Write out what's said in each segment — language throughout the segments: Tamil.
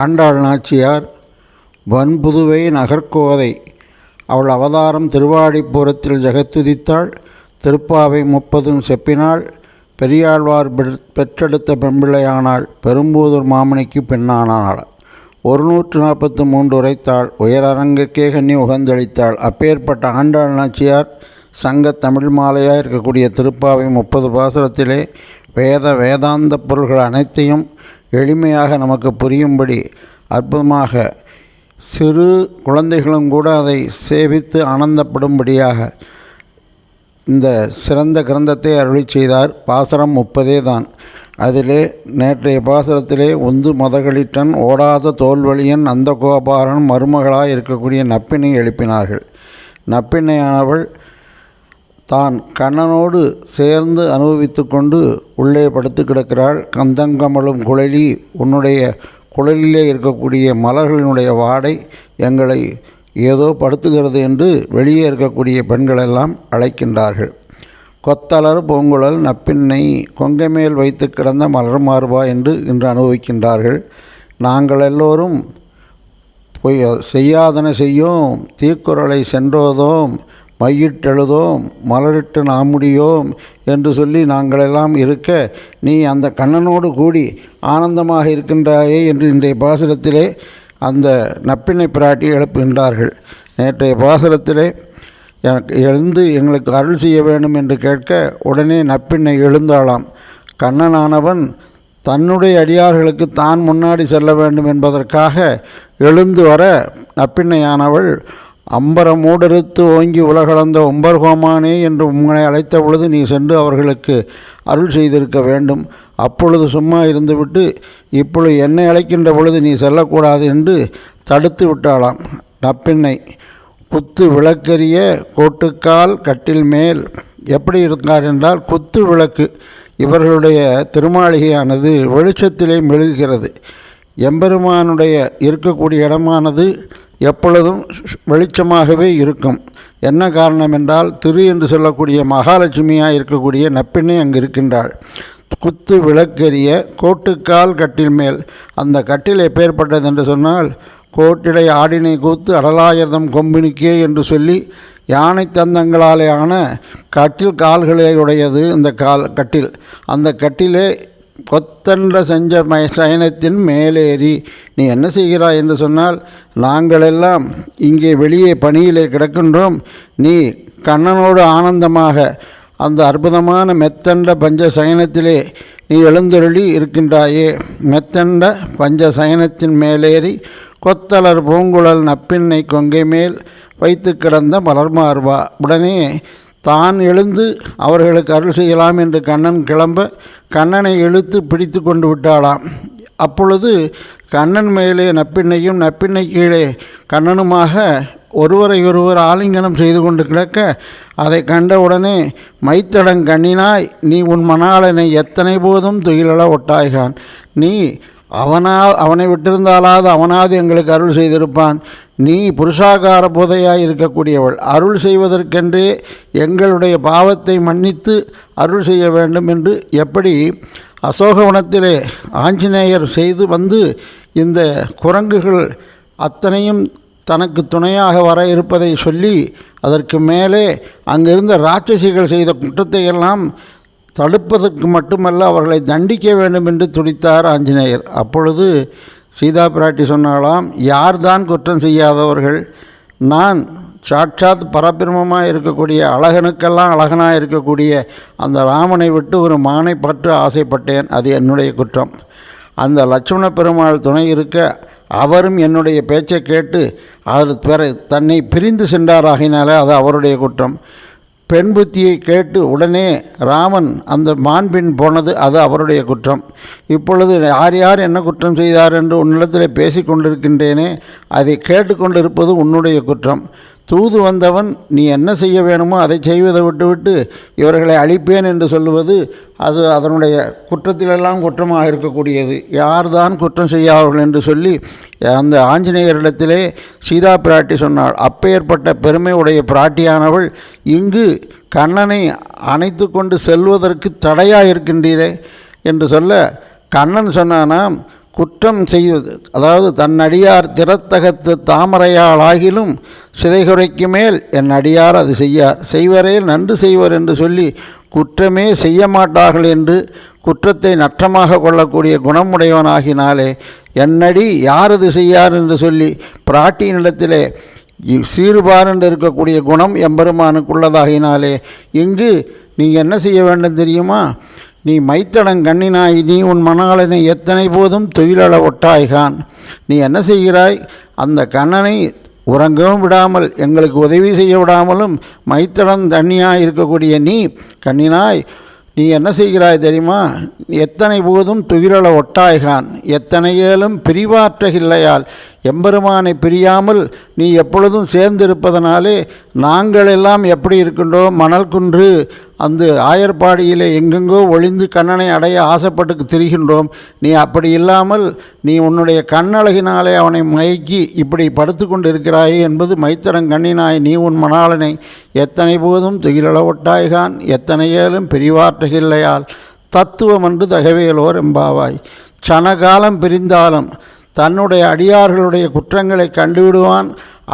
ஆண்டாள் நாச்சியார் வன்புதுவை நகர்கோதை. அவள் அவதாரம் திருவாடிப்புறத்தில் ஜெகத்துதித்தாள். திருப்பாவை 30 செப்பினாள். பெரியாழ்வார் பெற்றெடுத்த பெண்பிள்ளையானாள். பெரும்பூதூர் மாமணிக்கு பெண்ணானாள். 143 உரைத்தாள். உயரரங்குக்கே கண்ணி உகந்தளித்தாள். அப்பேற்பட்ட ஆண்டாள் நாச்சியார் சங்க தமிழ் மாலையாக இருக்கக்கூடிய திருப்பாவை 30 பாசுரத்திலே வேதாந்த பொருள்கள் அனைத்தையும் எளிமையாக நமக்கு புரியும்படி அற்புதமாக சிறு குழந்தைகளும் கூட அதை சேவித்து ஆனந்தப்படும்படியாக இந்த சிறந்த கிரந்தத்தை அருளி செய்தார். பாசுரம் 30 தான். அதிலே நேற்றைய பாசுரத்திலே உந்து மதகளிட்டன் ஓடாத தோல்வழியன் அந்த கோபாரன் மருமகளாக இருக்கக்கூடிய நப்பினை எழுப்பினார்கள். நப்பினையானவள் தான் கண்ணனோடு சேர்ந்து அனுபவித்து கொண்டு உள்ளே படுத்து கிடக்கிறாள். கந்தங்கமலும் குழலி, உன்னுடைய குழலிலே இருக்கக்கூடிய மலர்களினுடைய வாடை எங்களை ஏதோ படுத்துகிறது என்று வெளியே இருக்கக்கூடிய பெண்களெல்லாம் அழைக்கின்றார்கள். கொத்தலர் பூங்குழல் நப்பின்னை கொங்கை மேல் வைத்து கிடந்த மலர் மார்பா என்று இன்று அனுபவிக்கின்றார்கள். நாங்கள் எல்லோரும் செய்யாதன செய்யோம், தீக்குறளை சென்றோதோம், மையிட்டெழுதோம், மலரிட்டு நாமுடியோம் என்று சொல்லி நாங்களெல்லாம் இருக்க, நீ அந்த கண்ணனோடு கூடி ஆனந்தமாக இருக்கின்றாயே என்று இன்றைய பாசுரத்திலே அந்த நப்பினை பிராட்டி எழுப்புகின்றார்கள். நேற்றைய பாசுரத்திலே எனக்கு எழுந்து எங்களுக்கு அருள் செய்ய வேண்டும் என்று கேட்க உடனே நப்பினை எழுந்தாளாம். கண்ணனானவன் தன்னுடைய அடியார்களுக்கு தான் முன்னாடி செல்ல வேண்டும் என்பதற்காக எழுந்து வர நப்பினையானவள் அம்பரமூடறுத்து ஓங்கி உலகளந்த ஒம்பர்கோமானே என்று உங்களை அழைத்த பொழுது நீ சென்று அவர்களுக்கு அருள் செய்திருக்க வேண்டும். அப்பொழுது சும்மா இருந்துவிட்டு இப்பொழுது என்னை அழைக்கின்ற பொழுது நீ செல்லக்கூடாது என்று தடுத்து விட்டாளாம். நப்பின்னை குத்து விளக்கரிய கோட்டுக்கால் கட்டில் மேல் எப்படி இருக்கார் என்றால், குத்து விளக்கு இவர்களுடைய திருமாளிகையானது வெளிச்சத்திலே மெழுகுகிறது. எம்பெருமானுடைய இருக்கக்கூடிய இடமானது எப்பொழுதும் வெளிச்சமாகவே இருக்கும். என்ன காரணம் என்றால், திரு என்று சொல்லக்கூடிய மகாலட்சுமியாக இருக்கக்கூடிய நப்பினை அங்கு இருக்கின்றாள். குத்து விளக்கெரிய கோட்டுக்கால் கட்டில் மேல், அந்த கட்டில் எப்பேற்பட்டது என்று சொன்னால், கோட்டிடை ஆடினை கூத்து அடலாயர்தம் கொம்பினுக்கே என்று சொல்லி யானை தந்தங்களாலே ஆன கட்டில் கால்களை உடையது இந்த கட்டில். அந்த கட்டிலே கொத்தன்ற செஞ்ச சயனத்தின் மேலேறி நீ என்ன செய்கிறாய் என்று சொன்னால், நாங்களெல்லாம் இங்கே வெளியே பணியிலே கிடக்கின்றோம், நீ கண்ணனோடு ஆனந்தமாக அந்த அற்புதமான மெத்தண்ட பஞ்ச சயனத்திலே நீ எழுந்தருளி இருக்கின்றாயே. மெத்தண்ட பஞ்ச சயனத்தின் மேலேறி கொத்தலர் பூங்குழல் நப்பின்னை கொங்கை மேல் வைத்து கிடந்த மலர்மார்பா. உடனே தான் எழுந்து அவர்களுக்கு அருள் செய்யலாம் என்று கண்ணன் கிளம்ப கண்ணனை இழுத்து பிடித்து கொண்டு விட்டாளாம். அப்பொழுது கண்ணன் மேலே நப்பின்னையும் நப்பின்னை கீழே கண்ணனுமாக ஒருவரையொருவர் ஆலிங்கனம் செய்து கொண்டு கிடக்க, அதை கண்டவுடனே மைத்தடங்கண்ணினாய் நீ உன் மணாளனை எத்தனை போதும் துயிலள ஒட்டாய்கான். நீ அவனை விட்டிருந்தாலாவது அவனாவது எங்களுக்கு அருள் செய்திருப்பான். நீ புருஷாகார போதையாய் இருக்கக்கூடியவள், அருள் செய்வதற்கென்றே எங்களுடைய பாவத்தை மன்னித்து அருள் செய்ய வேண்டும் என்று எப்படி அசோகவனத்திலே ஆஞ்சநேயர் செய்து வந்து இந்த குரங்குகள் அத்தனையும் தனக்கு துணையாக வர இருப்பதை சொல்லி, அதற்கு மேலே அங்கிருந்த ராட்சசிகள் செய்த குற்றத்தை எல்லாம் தடுப்பதற்கு மட்டுமல்ல அவர்களை தண்டிக்க வேண்டும் என்று துடித்தார் ஆஞ்சநேயர். அப்பொழுது சீதா பிராட்டி சொன்னாலாம், யார்தான் குற்றம் செய்யாதவர்கள்? நான் சாட்சாத் பரபிரமமாக இருக்கக்கூடிய அழகனுக்கெல்லாம் அழகனாக இருக்கக்கூடிய அந்த ராமனை விட்டு ஒரு மானை பற்று ஆசைப்பட்டேன், அது என்னுடைய குற்றம். அந்த லட்சுமண பெருமாள் துணை இருக்க அவரும் என்னுடைய பேச்சை கேட்டு அவர் தன்னை பிரிந்து சென்றாராகினாலே அது அவருடைய குற்றம். பெண் புத்தியை கேட்டு உடனே ராமன் அந்த மாண்பின் போனது அது அவருடைய குற்றம். இப்பொழுது யார் யார் என்ன குற்றம் செய்தார் என்று உன்னிடத்தில் பேசி கொண்டிருக்கின்றேனே, அதை கேட்டுக்கொண்டிருப்பது உன்னுடைய குற்றம். தூது வந்தவன் நீ என்ன செய்ய வேணுமோ அதை செய்வதை விட்டுவிட்டு இவர்களை அழிப்பேன் என்று சொல்லுவது அது அதனுடைய குற்றத்திலெல்லாம் குற்றமாக இருக்கக்கூடியது. யார்தான் குற்றம் செய்யாதவர்கள் என்று சொல்லி அந்த ஆஞ்சநேயரிடத்திலே சீதா பிராட்டி சொன்னாள். அப்பேற்பட்ட பெருமை உடைய பிராட்டியானவள் இங்கு கண்ணனை அணைத்து கொண்டு செல்வதற்கு தடையாக இருக்கின்றீரே என்று சொல்ல, கண்ணன் சொன்னானாம், குற்றம் செய்வது, அதாவது தன் அடியார் திறத்தகத்து தாமரையால் ஆகிலும் சிதைகுறைக்கு மேல் என் அடியார் அது செய்வரேல் நன்று செய்வர் என்று சொல்லி குற்றமே செய்ய மாட்டார்கள் என்று குற்றத்தை நற்றமாக கொள்ளக்கூடிய குணமுடையவனாகினாலே என்னடி யார் அது செய்யார் என்று சொல்லி பிராட்டியினிடத்திலே சீறுபாரண்டு இருக்கக்கூடிய குணம் எம்பெருமானுக்குள்ளதாகினாலே இங்கு நீங்கள் என்ன செய்ய வேண்டும் தெரியுமா? நீ மைத்தடங் கண்ணினாய் நீ உன் மணாளனை எத்தனை போதும் தொழிலள ஒட்டாய்கான். நீ என்ன செய்கிறாய்? அந்த கண்ணனை உறங்கவும் விடாமல் எங்களுக்கு உதவி செய்ய விடாமலும் மைத்தடம் தண்ணியாய் இருக்கக்கூடிய நீ கண்ணினாய் நீ என்ன செய்கிறாய் தெரியுமா? எத்தனை போதும் துகிலள ஒட்டாய்கான், எத்தனை ஏலும் பிரிவாற்றகில்லையால் எம்பெருமானை பிரியாமல் நீ எப்பொழுதும் சேர்ந்திருப்பதனாலே நாங்கள் எல்லாம் எப்படி இருக்கின்றோம்? மணல் குன்று அந்த ஆயர்பாடியிலே எங்கெங்கோ ஒளிந்து கண்ணனை அடைய ஆசைப்பட்டு திரிகின்றோம். நீ அப்படி இல்லாமல் நீ உன்னுடைய கண்ணழகினாலே அவனை மயக்கி இப்படி படுத்து கொண்டு இருக்கிறாயே என்பது மைத்தடங்கண்ணினாய் நீ உன் மணாளனை எத்தனை போதும் துகிலள ஒட்டாய்கான், எத்தனை ஏலும் பிரிவாற்றுகில்லையால் தத்துவம் என்று தகவேலோர் எம்பாவாய். சனகாலம் பிரிந்தாலும் தன்னுடைய அடியார்களுடைய குற்றங்களை கண்டுவிடுவான்.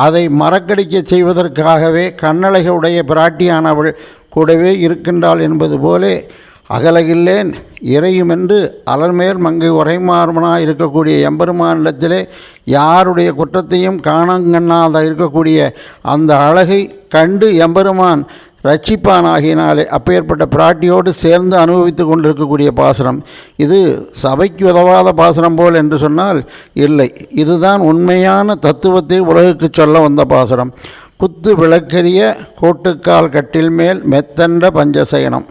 அதை மறக்கடிக்க செய்வதற்காகவே கண்ணழகுடைய பிராட்டியானவள் கூடவே இருக்கின்றாள் என்பது போலே அகலகில்லேன் இறையுமென்று அலர்மேல் மங்கை உரைமார்மனாக இருக்கக்கூடிய எம்பெருமானிடத்திலே யாருடைய குற்றத்தையும் காணங்கண்ணாத இருக்கக்கூடிய அந்த அழகை கண்டு எம்பெருமான் ரட்சிப்பான் ஆகினாலே அப்பேற்பட்ட பிராட்டியோடு சேர்ந்து அனுபவித்து கொண்டிருக்கக்கூடிய பாசுரம் இது. சபைக்கு உதவாத பாசுரம் போல் என்று சொன்னால் இல்லை, இதுதான் உண்மையான தத்துவத்தை உலகுக்கு சொல்ல வந்த பாசுரம். குத்து விளக்கரிய கோட்டுக்கால் கட்டில் மேல் மெத்தென்ற பஞ்சசயனம்.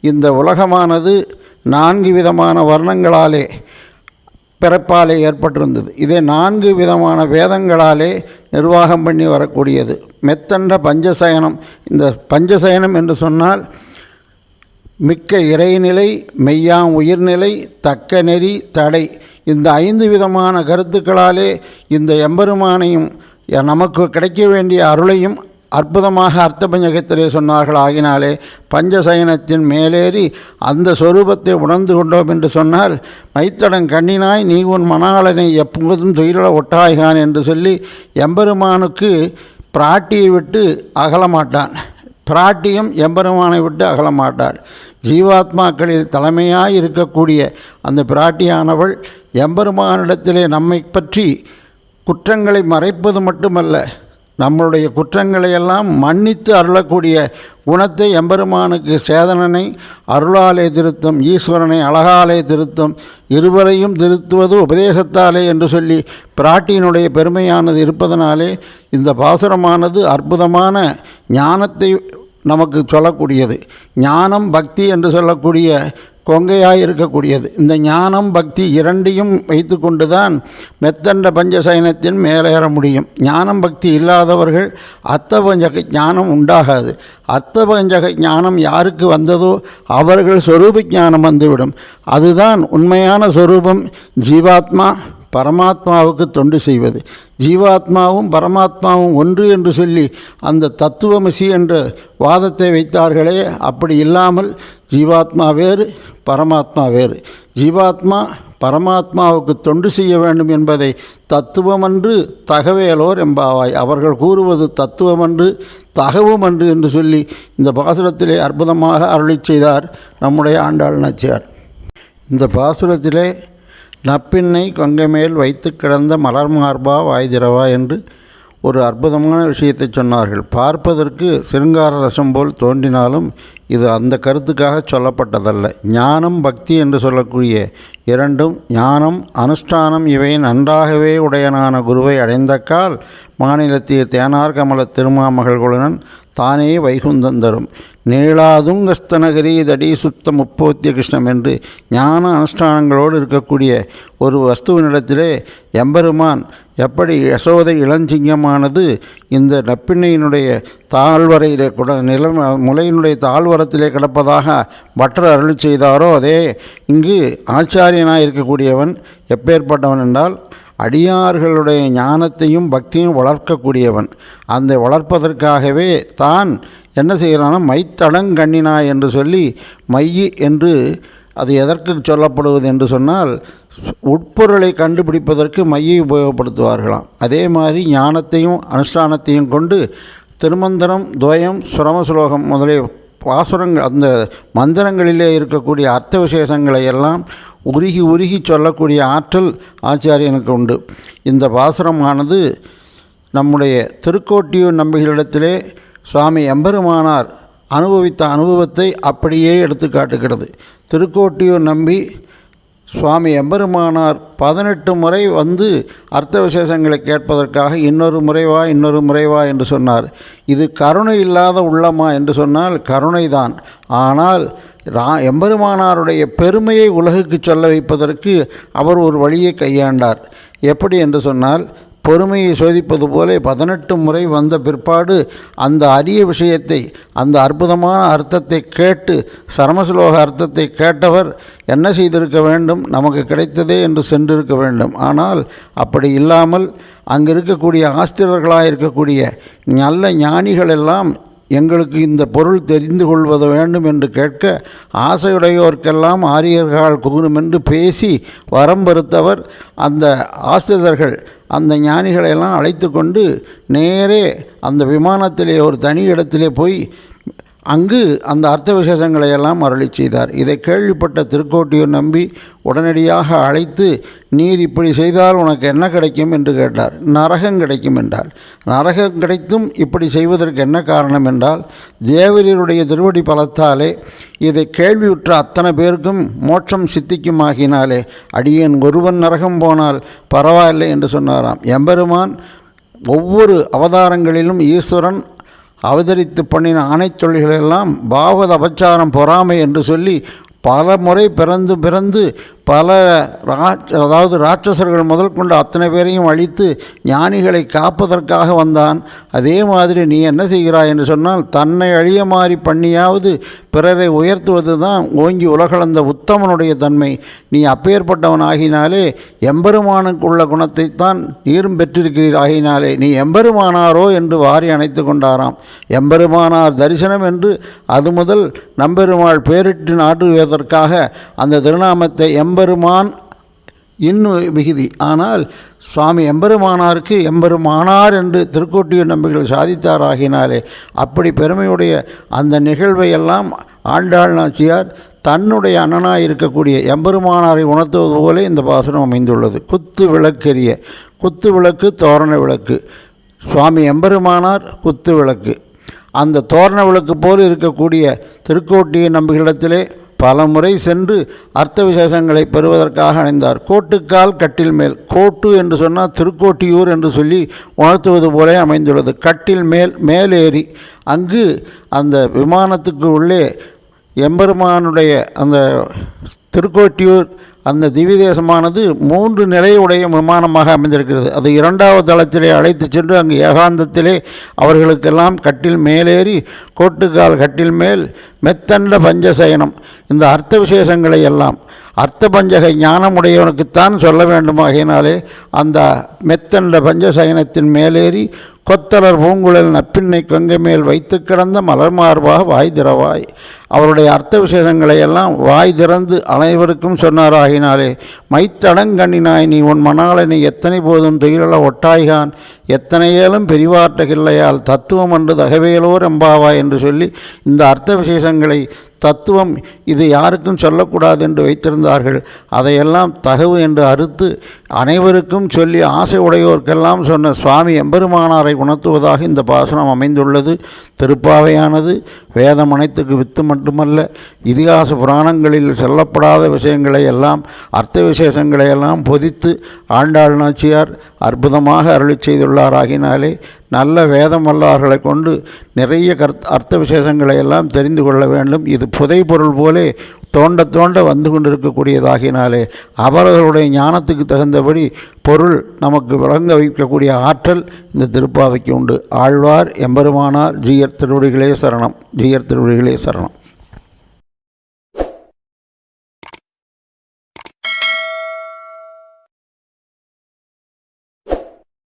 இந்த உலகமானது 4 விதமான வர்ணங்களாலே பிறப்பாலே ஏற்பட்டிருந்தது. இதே 4 விதமான வேதங்களாலே நிர்வாகம் பண்ணி வரக்கூடியது. மெத்தென்ற பஞ்சசயனம். இந்த பஞ்சசயனம் என்று சொன்னால் மிக்க இறைநிலை, மெய்யாம் உயிர்நிலை, தக்க நெறி, தடை, இந்த 5 விதமான கருத்துக்களாலே இந்த எம்பெருமானையும் நமக்கு கிடைக்க வேண்டிய அருளையும் அற்புதமாக அர்த்த பஞ்சகத்திலே சொன்னார்கள். ஆகினாலே பஞ்சசயனத்தின் மேலேறி அந்த சொரூபத்தை உணர்ந்து கொண்டோம் என்று சொன்னால் மைத்தடம் கண்ணினாய் நீ உன் மணாளனை எப்போதும் துயிலள ஒட்டாய்கான் என்று சொல்லி எம்பெருமானுக்கு பிராட்டியை விட்டு அகலமாட்டான், பிராட்டியும் எம்பெருமானை விட்டு அகலமாட்டாள். ஜீவாத்மாக்களில் தலைமையாக இருக்கக்கூடிய அந்த பிராட்டியானவள் எம்பெருமானிடத்திலே நம்மை பற்றி குற்றங்களை மறைப்பது மட்டுமல்ல, நம்மளுடைய குற்றங்களையெல்லாம் மன்னித்து அருளக்கூடிய குணத்தை எம்பெருமானுக்கு சேதனனை அருளாலே திருத்தும், ஈஸ்வரனை அழகாலே திருத்தும், இருவரையும் திருத்துவது உபதேசத்தாலே என்று சொல்லி பிராட்டியினுடைய பெருமையானது இருப்பதனாலே இந்த பாசுரமானது அற்புதமான ஞானத்தை நமக்கு சொல்லக்கூடியது. ஞானம் பக்தி என்று சொல்லக்கூடிய கொங்கையாக இருக்கக்கூடியது. இந்த ஞானம் பக்தி இரண்டையும் வைத்து கொண்டு தான் மெத்தண்ட பஞ்சசயனத்தின் மேலேற முடியும். ஞானம் பக்தி இல்லாதவர்கள் அர்த்தபஞ்சக ஞானம் உண்டாகாது. அர்த்தபஞ்சக ஞானம் யாருக்கு வந்ததோ அவர்கள் சொரூப ஞானம் வந்துவிடும். அதுதான் உண்மையான சொரூபம். ஜீவாத்மா பரமாத்மாவுக்கு தொண்டு செய்வது, ஜீவாத்மாவும் பரமாத்மாவும் ஒன்று என்று சொல்லி அந்த தத்துவமசி என்ற வாதத்தை வைத்தார்களே, அப்படி இல்லாமல் ஜீவாத்மா வேறு பரமாத்மா வேறு. ஜீவாத்மா பரமாத்மாவுக்கு தொண்டு செய்ய வேண்டும் என்பதை தத்துவமன்று தகவேலோர் எம்பாவாய். அவர்கள் கூறுவது தத்துவமன்று தகவுமன்று என்று சொல்லி இந்த பாசுரத்திலே அற்புதமாக அருளி செய்தார் நம்முடைய ஆண்டாள் நாச்சியார். இந்த பாசுரத்திலே நப்பின்னை கொங்கை மேல் வைத்து கிடந்த மலர் மார்பா வாய்திரவா என்று ஒரு அற்புதமான விஷயத்தை சொன்னார்கள். பார்ப்பதற்கு சிருங்கார ரசம் போல் தோன்றினாலும் இது அந்த கருத்துக்காக சொல்லப்பட்டதல்ல. ஞானம் பக்தி என்று சொல்லக்கூடிய இரண்டும், ஞானம் அனுஷ்டானம் இவை நன்றாகவே உடையனான குருவை அடைந்தக்கால் மாநிலத்திய தேனார் கமல திருமாமகள்களுடன் தானே வைகுந்தந்தரும் நீளாதுங்கஸ்தனகிரி தடி சுத்த முப்போத்திய கிருஷ்ணம் என்று ஞான அனுஷ்டானங்களோடு இருக்கக்கூடிய ஒரு வஸ்துவினிடத்திலே எம்பெருமான் எப்படி யசோதை இளஞ்சிங்கமானது இந்த நப்பிண்ணையினுடைய தாழ்வரையிலே முலையினுடைய தாழ்வரத்திலே கிடப்பதாக பட்டர் அருளி செய்தாரோ, அதே இங்கு ஆச்சாரியனாக இருக்கக்கூடியவன் எப்பேற்பட்டவன் என்றால் அடியார்களுடைய ஞானத்தையும் பக்தியும் வளர்க்கக்கூடியவன். அந்த வளர்ப்பதற்காகவே தான் என்ன செய்கிறான்னா மைத்தடங்கண்ணினாய் என்று சொல்லி மையி என்று அது எதற்கு சொல்லப்படுவது என்று சொன்னால் உட்பொருளை கண்டுபிடிப்பதற்கு மையை உபயோகப்படுத்துவார்களாம். அதே மாதிரி ஞானத்தையும் அனுஷ்டானத்தையும் கொண்டு திருமந்திரம், துவயம், சுரமசுலோகம் முதலிய பாசுரங்கள், அந்த மந்திரங்களிலே இருக்கக்கூடிய அர்த்த விசேஷங்களை எல்லாம் உருகி உருகி சொல்லக்கூடிய ஆற்றல் ஆச்சாரியனுக்கு உண்டு. இந்த பாசுரமானது நம்முடைய திருக்கோட்டியூர் நம்பிகளிடத்திலே சுவாமி எம்பெருமானார் அனுபவித்த அனுபவத்தை அப்படியே எடுத்து காட்டுகிறது. திருக்கோட்டியூர் நம்பி சுவாமி எம்பெருமானார் 18 முறை வந்து அர்த்த விசேஷங்களை கேட்பதற்காக இன்னொரு முறைவா என்று சொன்னார். இது கருணை இல்லாத உள்ளமா என்று சொன்னால் கருணைதான். ஆனால் எம்பெருமானாருடைய பெருமையை உலகுக்கு சொல்ல வைப்பதற்கு அவர் ஒரு வழியை கையாண்டார். எப்படி என்று சொன்னால், பொறுமையை சோதிப்பது போல 18 முறை வந்த பிற்பாடு அந்த அரிய விஷயத்தை, அந்த அற்புதமான அர்த்தத்தை கேட்டு, சரமஸ்லோக அர்த்தத்தை கேட்டவர் என்ன செய்திருக்க வேண்டும்? நமக்கு கிடைத்ததே என்று சென்றிருக்க வேண்டும். ஆனால் அப்படி இல்லாமல் அங்கு இருக்கக்கூடிய ஆஸ்திரர்களாக இருக்கக்கூடிய நல்ல ஞானிகள் எல்லாம் எங்களுக்கு இந்த பொருள் தெரிந்து கொள்வது வேண்டும் என்று கேட்க, ஆசையுடையோர்க்கெல்லாம் ஆரியர்கள் கூறும் என்று பேசி வரம்பறுத்தவர் அந்த ஆசிரியர்கள் அந்த ஞானிகளையெல்லாம் அழைத்து கொண்டு நேரே அந்த விமானத்திலே ஒரு தனி இடத்திலே போய் அங்கு அந்த அர்த்த விசேஷங்களை எல்லாம் அருளி செய்தார். இதை கேள்விப்பட்ட திருக்கோட்டியூர் நம்பி உடனடியாக அழைத்து, நீர் இப்படி செய்தால் உனக்கு என்ன கிடைக்கும் என்று கேட்டார். நரகம் கிடைக்கும் என்றார். நரகம் கிடைத்தும் இப்படி செய்வதற்கு என்ன காரணம் என்றால், தேவரீருடைய திருவடி பலத்தாலே இதை கேள்வியுற்ற அத்தனை பேருக்கும் மோட்சம் சித்திக்குமாகினாலே அடியேன் ஒருவன் நரகம் போனால் பரவாயில்லை என்று சொன்னாராம். எம்பெருமான் ஒவ்வொரு அவதாரங்களிலும் ஈஸ்வரன் அவதரித்து பண்ணின ஆணைத்தொழில்களெல்லாம் பாகவத அபச்சாரம், பொறாமை என்று சொல்லி பல முறை பிறந்து பல அதாவது ராட்சசர்கள் முதல் கொண்டு அத்தனை பேரையும் அழித்து ஞானிகளை காப்பதற்காக வந்தான். அதே மாதிரி நீ என்ன செய்கிறாய் என்று சொன்னால், தன்னை அழிய மாறி பண்ணியாவது பிறரை உயர்த்துவது தான் ஓங்கி உலகளந்த உத்தமனுடைய தன்மை. நீ அப்பேற்பட்டவன் ஆகினாலே எம்பெருமானுக்கு உள்ள குணத்தைத்தான் நீரும் பெற்றிருக்கிறீர். ஆகினாலே நீ எம்பெருமானாரோ என்று வாரி அணைத்து கொண்டாராம். எம்பெருமானார் தரிசனம் என்று அது முதல் நம்பெருமாள் பேரிட்டு நாட்டுவதற்காக அந்த திருநாமத்தை எம்பெருமான் இன்னும் மிகுதி. ஆனால் சுவாமி எம்பெருமானாருக்கு எம்பெருமானார் என்று திருக்கோட்டியூர் நம்பிகள் சாதித்தாராகினாலே அப்படி பெருமையுடைய அந்த நிகழ்வை எல்லாம் ஆண்டாள் நாச்சியார் தன்னுடைய அண்ணனாக இருக்கக்கூடிய எம்பெருமானாரை உணர்த்துவது போல இந்த பாசுரம் அமைந்துள்ளது. குத்து விளக்கெரிய, குத்து விளக்கு தோரண விளக்கு, சுவாமி எம்பெருமானார் குத்து விளக்கு. அந்த தோரண விளக்கு போல் இருக்கக்கூடிய திருக்கோட்டியூர் நம்பிகளிடத்திலே பல முறை சென்று அர்த்த விசேஷங்களை பெறுவதற்காக அணைந்தார். கோட்டுக்கால் கட்டில் மேல், கோட்டு என்று சொன்னால் திருக்கோட்டியூர் என்று சொல்லி உணர்த்துவது போல அமைந்துள்ளது. கட்டில் மேலேறி அங்கு அந்த விமானத்துக்கு உள்ளே எம்பெருமானுடைய அந்த திருக்கோட்டியூர் அந்த திவ்ய தேசமானது 3 நிலையுடைய விமானமாக அமைந்திருக்கிறது. அது 2வது தளத்திலே அழைத்து சென்று அங்கு ஏகாந்தத்திலே அவர்களுக்கெல்லாம் கட்டில் மேலேறி கோட்டுக்கால் கட்டில் மேல் மெத்தண்ட பஞ்சசயனம், இந்த அர்த்த விசேஷங்களை எல்லாம் அர்த்த பஞ்சக ஞானமுடையவனுக்குத்தான் சொல்ல வேண்டுமாகினாலே அந்த மெத்தண்ட பஞ்சசயனத்தின் மேலேறி கொத்தலர் பூங்குழல் நப்பின்னை கொங்கை மேல் வைத்து கிடந்த மலர்மார்பாக வாய் திறவாய். அவருடைய அர்த்த விசேஷங்களை எல்லாம் வாய் திறந்து அனைவருக்கும் சொன்னாராகினாலே, மைத்தடங்கண்ணினாய் நீ உன் மணாளனை எத்தனை போதும் துயிலள ஒட்டாய்கான் எத்தனையேலும் பெரிவார்ட்டகில்லையால் தத்துவம் அன்று தகவேலோர் எம்பாவாய் என்று சொல்லி இந்த அர்த்த விசேஷங்களை தத்துவம் இது யாருக்கும் சொல்லக்கூடாது என்று வைத்திருந்தார்கள். அதையெல்லாம் தகவு என்று அறுத்து அனைவருக்கும் சொல்லி ஆசை உடையோர்க்கெல்லாம் சொன்ன சுவாமி எம்பெருமானாரை உணர்த்துவதாக இந்த பாசனம் அமைந்துள்ளது. திருப்பாவையானது வேதம் அனைத்துக்கு வித்து மட்டுமல்ல, இதிகாச புராணங்களில் சொல்லப்படாத விஷயங்களை எல்லாம் அர்த்த விசேஷங்களை எல்லாம் பொதித்து ஆண்டாள் நாச்சியார் அற்புதமாக அருளி செய்துள்ளாராகினாலே நல்ல வேதம் வல்லார்களை கொண்டு நிறைய அர்த்த விசேஷங்களை எல்லாம் தெரிந்து கொள்ள வேண்டும். இது புதை பொருள் போலே தோண்ட வந்து கொண்டிருக்கக்கூடியதாகினாலே அவர்களுடைய ஞானத்துக்கு தகுந்தபடி பொருள் நமக்கு விளங்க வைக்கக்கூடிய ஆற்றல் இந்த திருப்பாவைக்கு உண்டு. ஆழ்வார் எம்பெருமானார் ஜீயர் திருவடிகளே சரணம். ஜீயர் திருவடிகளே சரணம்.